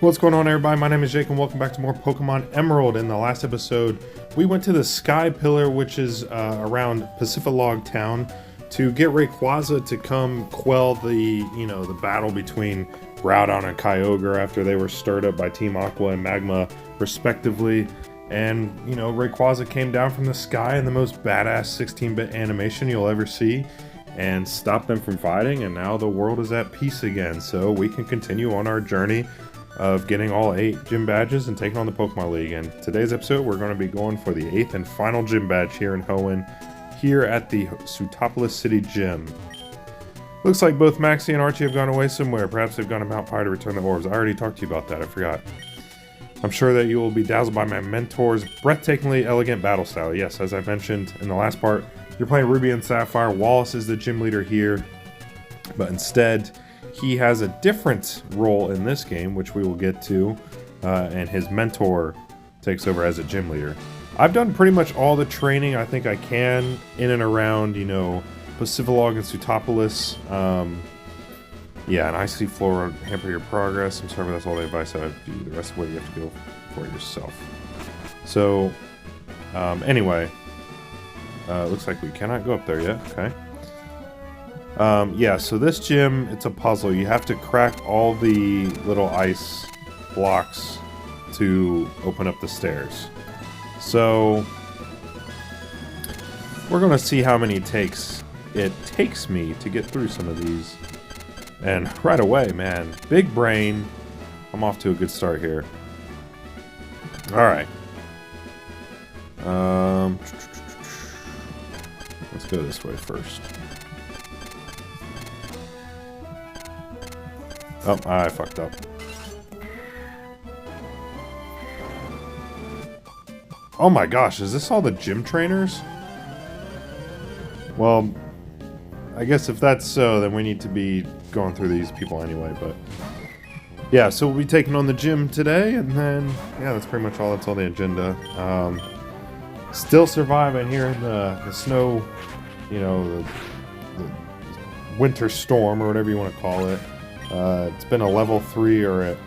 What's going on, everybody? My name is Jake and welcome back to more Pokemon Emerald. In the last episode, we went to the Sky Pillar, which is around Pacific Town, to get Rayquaza to come quell the battle between Groudon and Kyogre after they were stirred up by Team Aqua and Magma, respectively. And, Rayquaza came down from the sky in the most badass 16-bit animation you'll ever see and stopped them from fighting, and now the world is at peace again. So we can continue on our journey of getting all 8 gym badges and taking on the Pokemon League. In today's episode, we're going to be going for the 8th and final gym badge here in Hoenn, here at the Sootopolis City Gym. Looks like both Maxie and Archie have gone away somewhere. Perhaps they've gone to Mount Pi to return the orbs. I already talked to you about that, I forgot. I'm sure that you will be dazzled by my mentor's breathtakingly elegant battle style. Yes, as I mentioned in the last part, you're playing Ruby and Sapphire. Wallace is the gym leader here, but instead he has a different role in this game, which we will get to, and his mentor takes over as a gym leader. I've done pretty much all the training I think I can in and around, Pacific and Sootopolis. Yeah, an icy floor will hamper your progress. I'm sorry, but that's all the advice I have to do. The rest of what you have to go for yourself. So, anyway, looks like we cannot go up there yet. Okay. Yeah, so this gym, it's a puzzle. You have to crack all the little ice blocks to open up the stairs. So, we're going to see how many it takes me to get through some of these. And right away, man, big brain. I'm off to a good start here. Alright. Let's go this way first. Oh, I fucked up. Oh my gosh, is this all the gym trainers? Well, I guess if that's so, then we need to be going through these people anyway, but yeah, so we'll be taking on the gym today, and then, yeah, that's pretty much all. That's all the agenda. Still surviving here in the snow, the winter storm, or whatever you want to call it. It's been a level 3, or it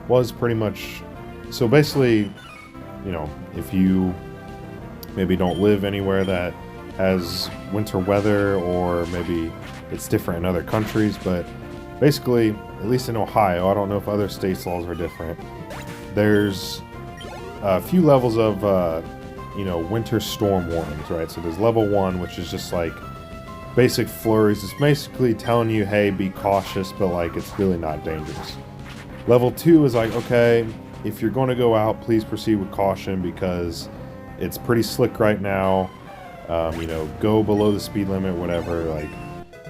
was pretty much, so basically, if you maybe don't live anywhere that has winter weather, or maybe it's different in other countries, but basically, at least in Ohio, I don't know if other states' laws are different, there's a few levels of, winter storm warnings, right? So there's level 1, which is just like basic flurries. It's basically telling you, hey, be cautious, but like it's really not dangerous. Level 2 is like, okay, if you're going to go out, please proceed with caution because it's pretty slick right now. Go below the speed limit, whatever. Like,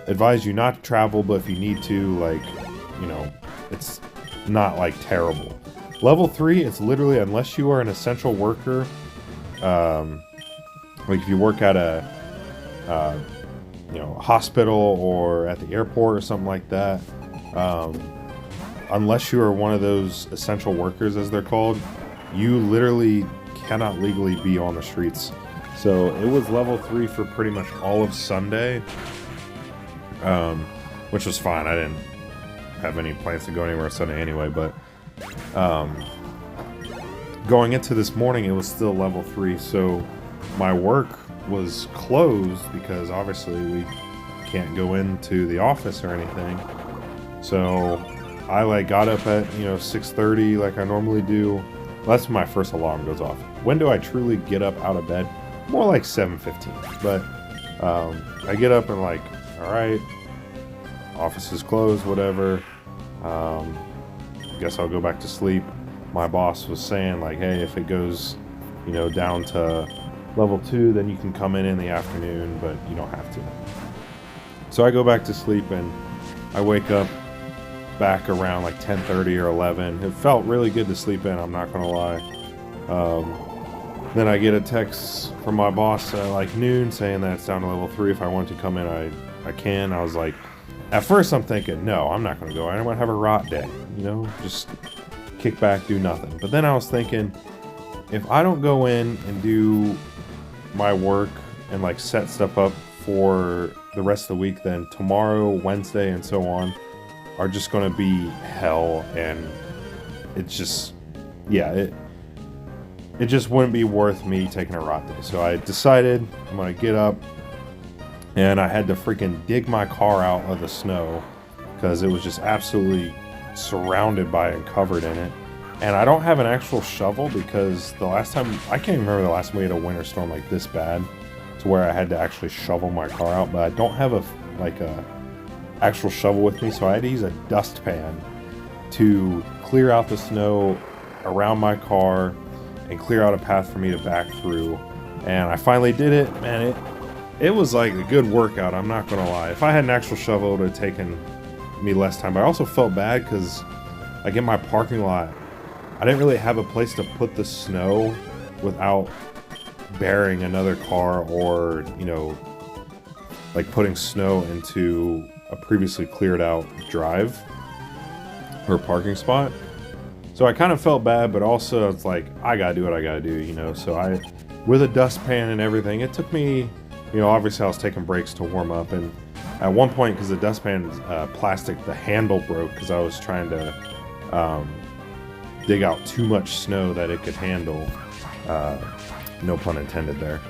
advise you not to travel, but if you need to, it's not like terrible. Level 3, it's literally, unless you are an essential worker, like if you work at a hospital or at the airport or something like that, unless you are one of those essential workers, as they're called, you literally cannot legally be on the streets. So it was level 3 for pretty much all of Sunday, which was fine. I didn't have any plans to go anywhere Sunday anyway, but going into this morning, it was still level 3, so my work was closed because obviously we can't go into the office or anything. So I got up at 6:30 like I normally do. Well, that's when my first alarm goes off. When do I truly get up out of bed? More like 7:15. But I get up and alright, office is closed, whatever. Guess I'll go back to sleep. My boss was saying hey, if it goes down to level 2, then you can come in the afternoon, but you don't have to. So I go back to sleep and I wake up back around 10:30 or 11. It felt really good to sleep in, I'm not gonna lie. Then I get a text from my boss at noon saying that it's down to level 3. If I want to come in, I can. I was at first I'm thinking, no, I'm not gonna go. I don't want to have a rot day, just kick back, do nothing. But then I was thinking, if I don't go in and do my work and set stuff up for the rest of the week, then tomorrow, Wednesday, and so on are just going to be hell, and it's just, yeah, it just wouldn't be worth me taking a rot day. So I decided I'm gonna get up, and I had to freaking dig my car out of the snow because it was just absolutely surrounded by and covered in it. And I don't have an actual shovel because the last time, I can't even remember the last time we had a winter storm like this bad to where I had to actually shovel my car out, but I don't have a actual shovel with me, so I had to use a dustpan to clear out the snow around my car and clear out a path for me to back through. And I finally did it. Man, it was like a good workout, I'm not gonna lie. If I had an actual shovel, it would have taken me less time. But I also felt bad because like in my parking lot, I didn't really have a place to put the snow without burying another car or, you know, like putting snow into a previously cleared out drive or parking spot. So I kind of felt bad, but also it's like, I gotta do what I gotta do, you know. So I, with a dustpan and everything, it took me, you know, obviously I was taking breaks to warm up, and at one point, because the dustpan plastic, the handle broke because I was trying to dig out too much snow that it could handle. No pun intended there.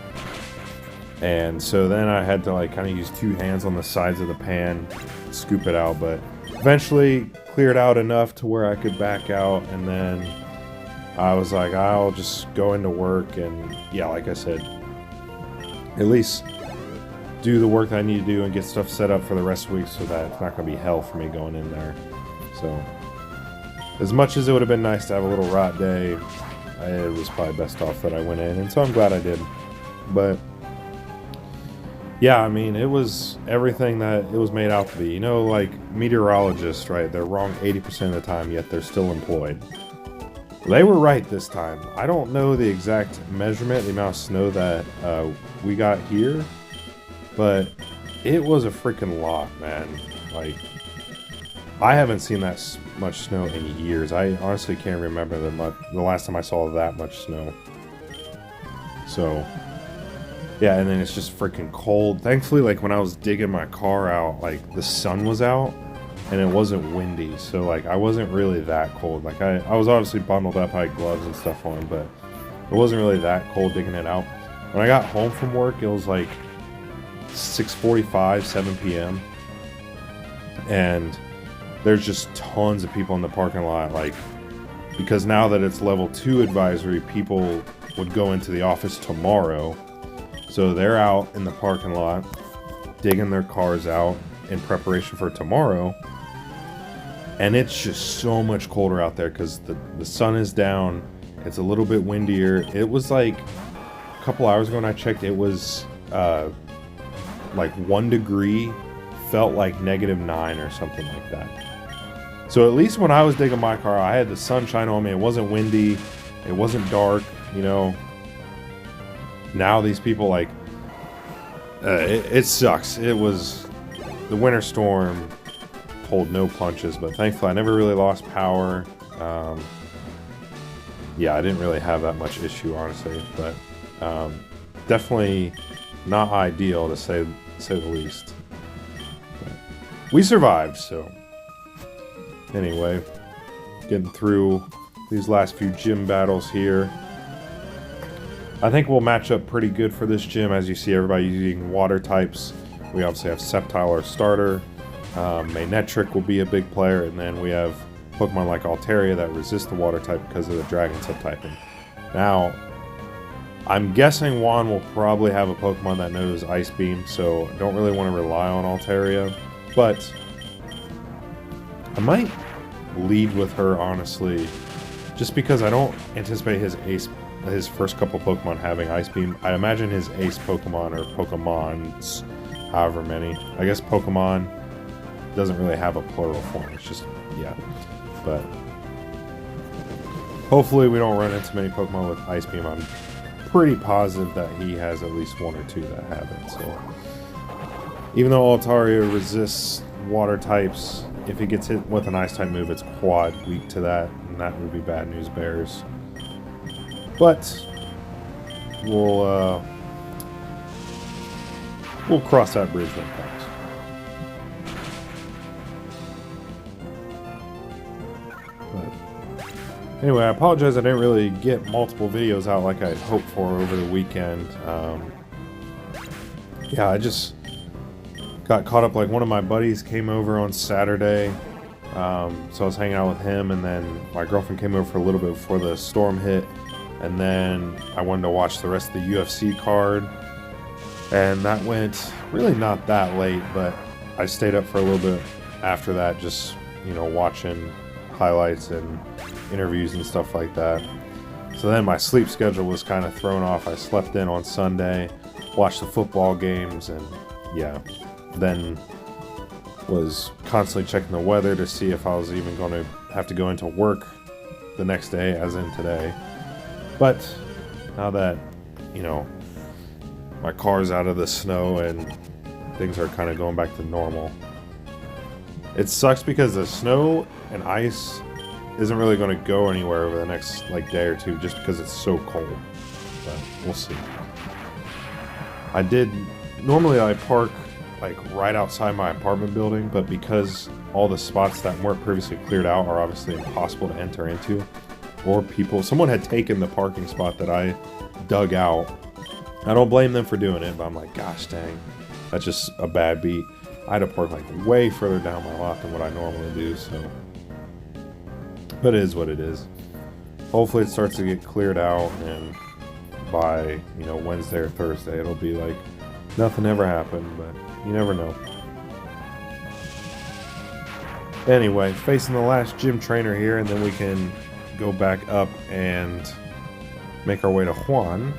And so then I had to like kind of use two hands on the sides of the pan, scoop it out, but eventually cleared out enough to where I could back out. And then I was like, I'll just go into work, and yeah, like I said, at least do the work that I need to do and get stuff set up for the rest of the week so that it's not going to be hell for me going in there. So as much as it would have been nice to have a little rot day, it was probably best off that I went in, and so I'm glad I did. But yeah, I mean, it was everything that it was made out to be. You know, like meteorologists, right? They're wrong 80% of the time, yet they're still employed. They were right this time. I don't know the exact measurement, the amount of snow that we got here, but it was a freaking lot, man. Like, I haven't seen that much snow in years. I honestly can't remember the last time I saw that much snow. So yeah, and then it's just freaking cold. Thankfully, like when I was digging my car out, like the sun was out and it wasn't windy, so like I wasn't really that cold. Like I was obviously bundled up, I had gloves and stuff on, but it wasn't really that cold digging it out. When I got home from work, it was like 6:45, 7 p.m. and there's just tons of people in the parking lot, like, because now that it's level 2 advisory, people would go into the office tomorrow. So they're out in the parking lot, digging their cars out in preparation for tomorrow. And it's just so much colder out there because the sun is down. It's a little bit windier. It was like a couple hours ago when I checked, it was like 1 degree, felt like -9 or something like that. So at least when I was digging my car, I had the sunshine on me. It wasn't windy. It wasn't dark, you know. Now these people, like, it sucks. It was, the winter storm pulled no punches, but thankfully I never really lost power. Yeah, I didn't really have that much issue, honestly, but definitely not ideal to say the least. But we survived, so anyway, getting through these last few gym battles here. I think we'll match up pretty good for this gym. As you see, everybody using water types. We obviously have Sceptile, our starter. Manectric will be a big player, and then we have Pokemon like Altaria that resist the water type because of the dragon subtyping. Now, I'm guessing Juan will probably have a Pokemon that knows Ice Beam, so I don't really want to rely on Altaria, but I might lead with her, honestly, just because I don't anticipate his first couple Pokemon having Ice Beam. I imagine his ace Pokemon, or Pokemons, however many. I guess Pokemon doesn't really have a plural form. It's just, yeah. But hopefully we don't run into many Pokemon with Ice Beam. I'm pretty positive that he has at least 1 or 2 that have it. So even though Altaria resists water types, if he gets hit with an Ice type move, it's quad weak to that, and that would be bad news bears. But we'll cross that bridge when it comes. But Anyway, I apologize I didn't really get multiple videos out like I'd hoped for over the weekend. Yeah, I just got caught up. Like, one of my buddies came over on Saturday, so I was hanging out with him, and then my girlfriend came over for a little bit before the storm hit, and then I wanted to watch the rest of the UFC card, and that went really not that late, but I stayed up for a little bit after that, just, you know, watching highlights and interviews and stuff like that. So then my sleep schedule was kind of thrown off. I slept in on Sunday, watched the football games, and yeah, then was constantly checking the weather to see if I was even going to have to go into work the next day, as in today. But now that, you know, my car's out of the snow and things are kind of going back to normal, it sucks because the snow and ice isn't really going to go anywhere over the next day or two, just because it's so cold. But we'll see. Normally I park right outside my apartment building, but because all the spots that weren't previously cleared out are obviously impossible to enter into, or someone had taken the parking spot that I dug out. I don't blame them for doing it, but I'm like, gosh dang, that's just a bad beat. I had to park way further down my lot than what I normally do, so. But it is what it is. Hopefully it starts to get cleared out, and by, you know, Wednesday or Thursday, it'll be like nothing ever happened, but you never know. Anyway, facing the last gym trainer here, and then we can go back up and make our way to Juan.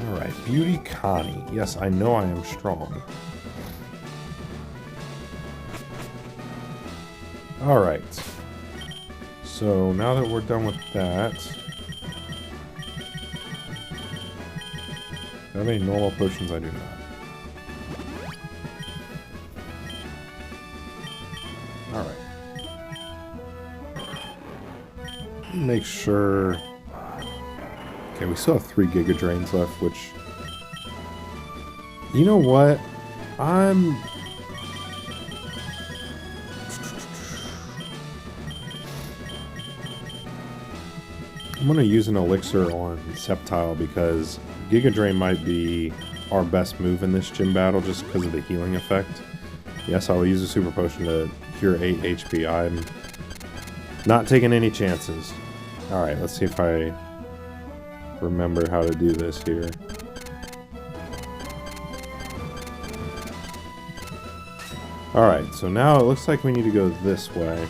Alright, Beauty Connie. Yes, I know I am strong. Alright. So, now that we're done with that... Do I have any normal potions? I do not. Alright. Make sure... Okay, we still have 3 Giga Drains left, which... You know what? I'm going to use an elixir on Sceptile, because Giga Drain might be our best move in this gym battle just because of the healing effect. Yes, I will use a super potion to cure 8 HP. I'm not taking any chances. Alright, let's see if I remember how to do this here. Alright, so now it looks like we need to go this way.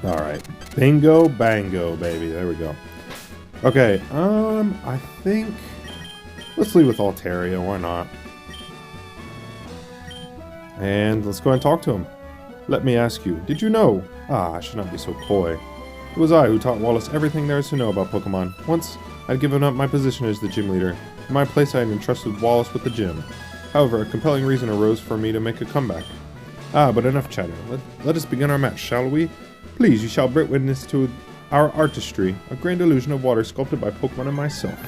Alright. Bingo, bango, baby. There we go. Okay, I think... Let's leave with Altaria, why not? And let's go ahead and talk to him. Let me ask you, did you know? I should not be so coy. It was I who taught Wallace everything there is to know about Pokemon. Once, I'd given up my position as the gym leader. In my place, I had entrusted Wallace with the gym. However, a compelling reason arose for me to make a comeback. But enough chatter. Let us begin our match, shall we? Please, you shall bear witness to our artistry, a grand illusion of water sculpted by Pokemon and myself.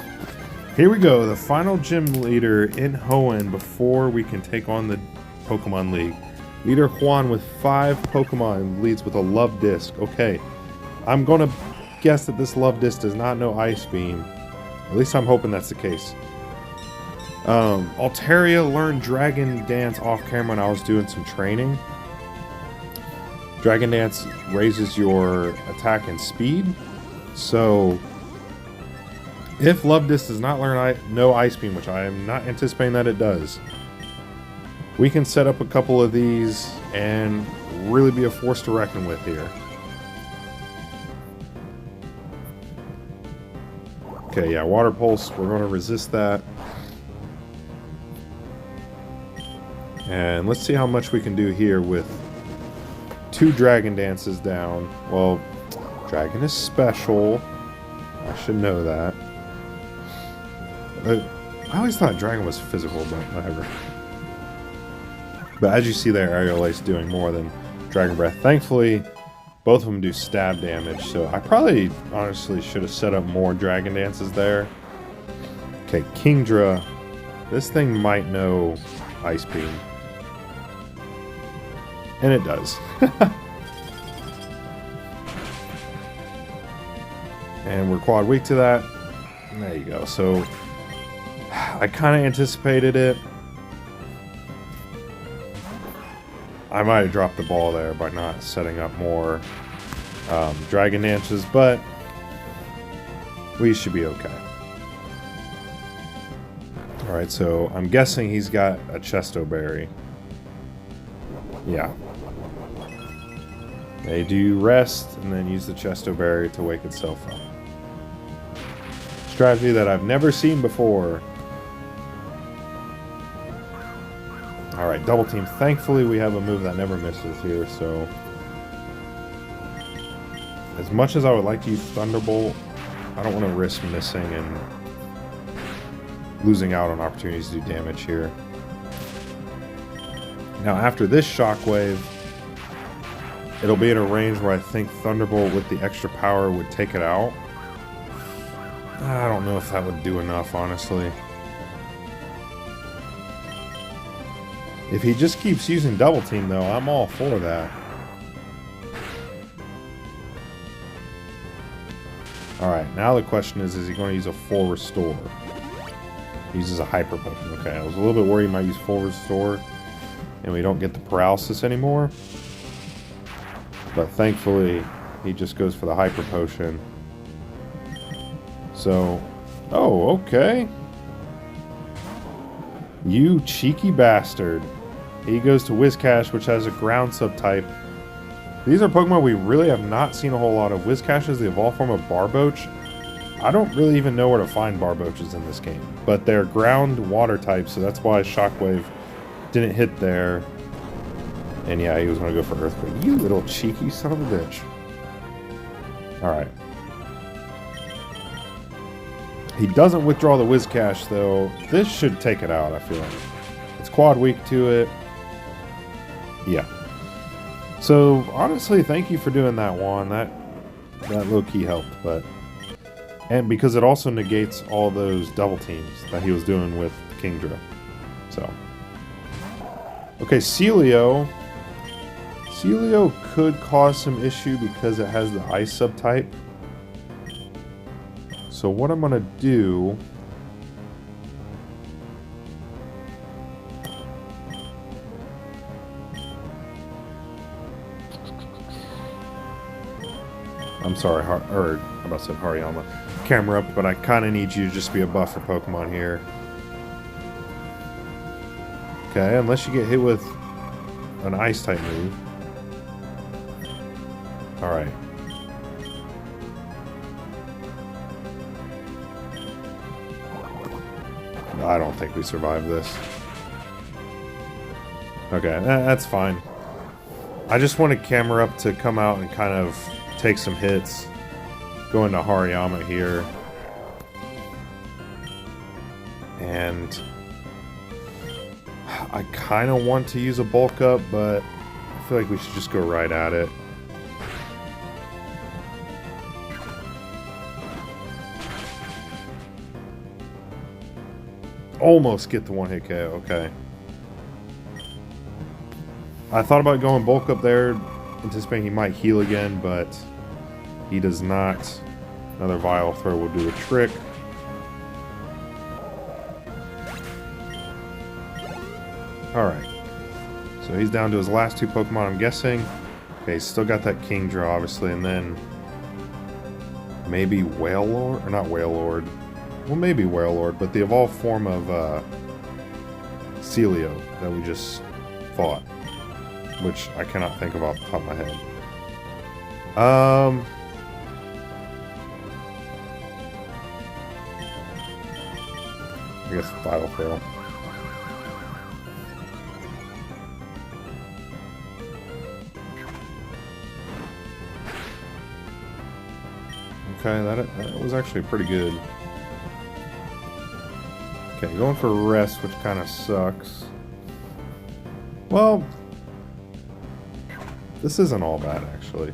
Here we go, the final gym leader in Hoenn before we can take on the Pokemon League. Leader Juan with 5 Pokemon leads with a Love Disc. Okay, I'm gonna guess that this Love Disc does not know Ice Beam. At least I'm hoping that's the case. Altaria learned Dragon Dance off camera when I was doing some training. Dragon Dance raises your attack and speed. So, if Love Disc does not learn no Ice Beam, which I am not anticipating that it does, we can set up a couple of these and really be a force to reckon with here. Okay, yeah, Water Pulse, we're going to resist that. And let's see how much we can do here with 2 Dragon Dances down. Well, Dragon is special. I should know that. I always thought Dragon was physical, but whatever. But as you see there, Aerial Ace doing more than Dragon Breath. Thankfully, Both of them do stab damage, so I probably honestly should have set up more Dragon Dances there. Okay, Kingdra. This thing might know Ice Beam. And it does. And we're quad weak to that. There you go. So I kind of anticipated it. I might have dropped the ball there by not setting up more Dragon Dances, but we should be okay. Alright, so I'm guessing he's got a Chesto Berry. Yeah. They do rest and then use the Chesto Berry to wake itself up. Strategy that I've never seen before. Alright, double team. Thankfully we have a move that never misses here, so... As much as I would like to use Thunderbolt, I don't want to risk missing and losing out on opportunities to do damage here. Now after this Shockwave, it'll be in a range where I think Thunderbolt with the extra power would take it out. I don't know if that would do enough, honestly. If he just keeps using Double Team, though, I'm all for that. Alright, now the question is he going to use a full Restore? He uses a Hyper Potion. Okay, I was a little bit worried he might use full Restore, and we don't get the Paralysis anymore. But thankfully, he just goes for the Hyper Potion. So, oh, okay. You cheeky bastard. He goes to Whiscash, which has a ground subtype. These are Pokemon we really have not seen a whole lot of. Whiscash is the evolved form of Barboach. I don't really even know where to find Barboaches in this game. But they're ground water types, so that's why Shockwave didn't hit there. And yeah, he was going to go for Earthquake. You little cheeky son of a bitch. Alright. He doesn't withdraw the Whiscash, though. This should take it out, I feel like. It's quad weak to it. Yeah. So, honestly, thank you for doing that, Juan. That low-key helped, but... And because it also negates all those double teams that he was doing with Kingdra. So. Okay, Celio. Celio could cause some issue because it has the Ice subtype. So what I'm going to do... I'm sorry, I'm about to say Hariyama. Camera up, but I kind of need you to just be a buffer Pokemon here. Okay, unless you get hit with an Ice-type move. Alright. I don't think we survive this. Okay, that's fine. I just wanted Camera Up to come out and kind of take some hits. Go into Hariyama here. And I kind of want to use a bulk up, but I feel like we should just go right at it. Almost get the one-hit KO, okay. I thought about going bulk up there, anticipating he might heal again, but he does not. Another Vile Throw will do the trick. Alright. So he's down to his last two Pokemon, I'm guessing. Okay, he's still got that Kingdra, obviously, and then maybe Wailord? Or not Wailord. Well, maybe Wailord, but the evolved form of Celio that we just fought. Which I cannot think of off the top of my head. I guess Vital Fail. Okay, that was actually pretty good. Okay, going for Rest, which kind of sucks. Well, this isn't all bad, actually.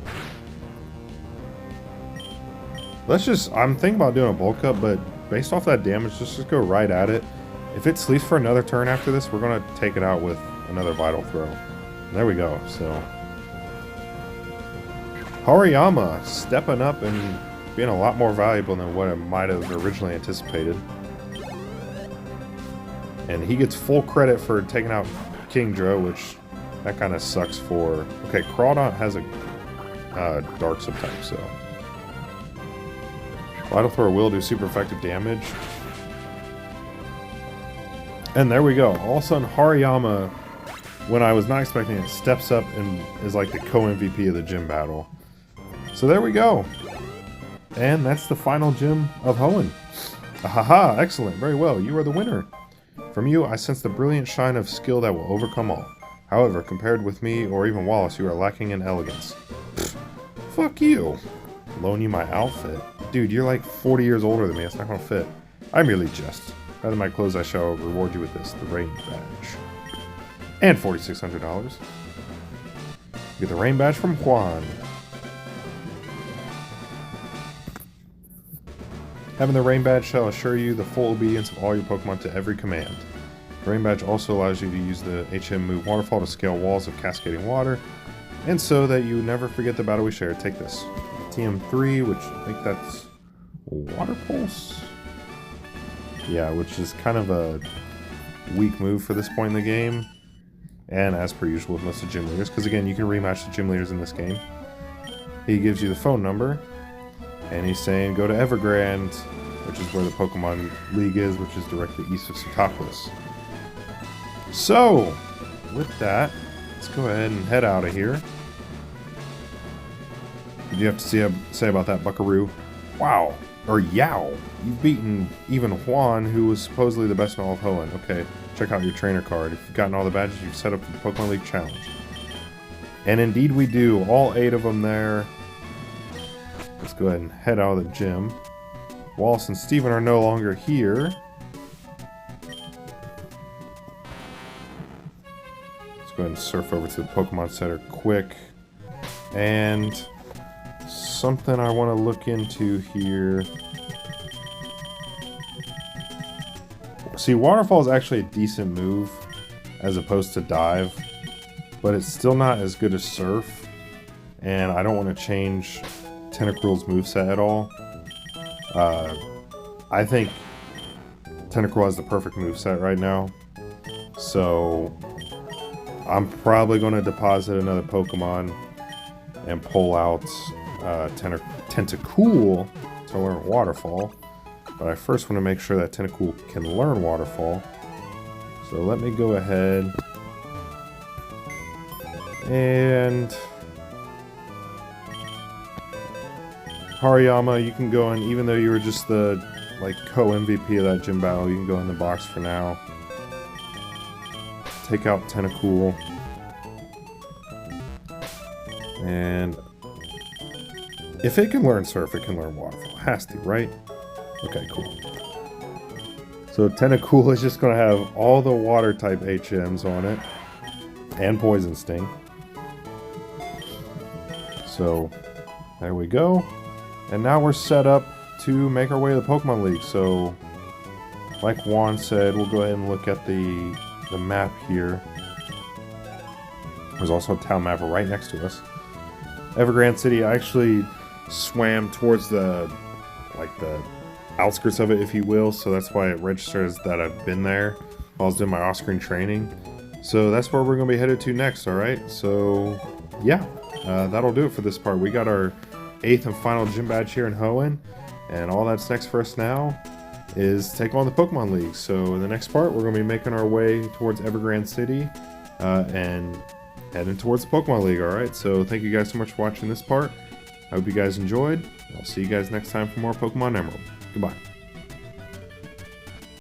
I'm thinking about doing a bulk up, but based off that damage, just go right at it. If it sleeps for another turn after this, we're going to take it out with another Vital Throw. There we go, so. Hariyama stepping up and being a lot more valuable than what I might have originally anticipated. And he gets full credit for taking out Kingdra, which that kind of sucks for... Okay, Crawdaunt has a Dark subtype, so... Vital Throw will do super effective damage. And there we go. All of a sudden, Hariyama, when I was not expecting it, steps up and is like the co-MVP of the gym battle. So there we go. And that's the final gym of Hoenn. Ahaha, excellent, very well, you are the winner. From you, I sense the brilliant shine of skill that will overcome all. However, compared with me, or even Wallace, you are lacking in elegance. Pfft, fuck you. Loan you my outfit? Dude, you're like 40 years older than me, it's not gonna fit. I merely jest. Rather than my clothes, I shall reward you with this, the Rain Badge. And $4,600. Get the Rain Badge from Juan. Having the Rain Badge shall assure you the full obedience of all your Pokemon to every command. The Rain Badge also allows you to use the HM move Waterfall to scale walls of cascading water, and so that you never forget the battle we share, take this. TM3, which I think that's Water Pulse? Yeah, which is kind of a weak move for this point in the game. And as per usual with most of the gym leaders, because again, you can rematch the gym leaders in this game. He gives you the phone number, and he's saying go to Evergrande, which is where the Pokemon League is, which is directly east of Sootopolis. So, with that, let's go ahead and head out of here. What do you have to say about that, Buckaroo? Wow. Or Yow. You've beaten even Juan, who was supposedly the best in all of Hoenn. Okay, check out your trainer card. If you've gotten all the badges, you've set up for the Pokemon League Challenge. And indeed we do. All 8 of them there. Let's go ahead and head out of the gym. Wallace and Steven are no longer here. Let's go ahead and surf over to the Pokemon Center quick. And something I want to look into here. See, Waterfall is actually a decent move as opposed to Dive, but it's still not as good as Surf, and I don't want to change Tentacruel's moveset at all. I think Tentacruel has the perfect moveset right now, so I'm probably going to deposit another Pokemon and pull out Tentacool to learn Waterfall. But I first want to make sure that Tentacool can learn Waterfall. So let me go ahead and Hariyama, you can go in, even though you were just the co-MVP of that gym battle, you can go in the box for now. Take out Tentacool. And if it can learn Surf, it can learn Waterfall. It has to, right? Okay, cool. So Tentacool is just going to have all the water type HMs on it. And Poison Sting. So, there we go. And now we're set up to make our way to the Pokemon League. So, like Juan said, we'll go ahead and look at the map here. There's also a town map right next to us. Evergrande City, I actually swam towards the outskirts of it, if you will, so that's why it registers that I've been there while I was doing my off-screen training. So that's where we're going to be headed to next, alright? So, yeah, that'll do it for this part. We got our 8th and final gym badge here in Hoenn, and all that's next for us now is take on the Pokemon League. So in the next part, we're going to be making our way towards Evergrande City, and heading towards the Pokemon League, alright? So thank you guys so much for watching this part. I hope you guys enjoyed. I'll see you guys next time for more Pokemon Emerald. Goodbye.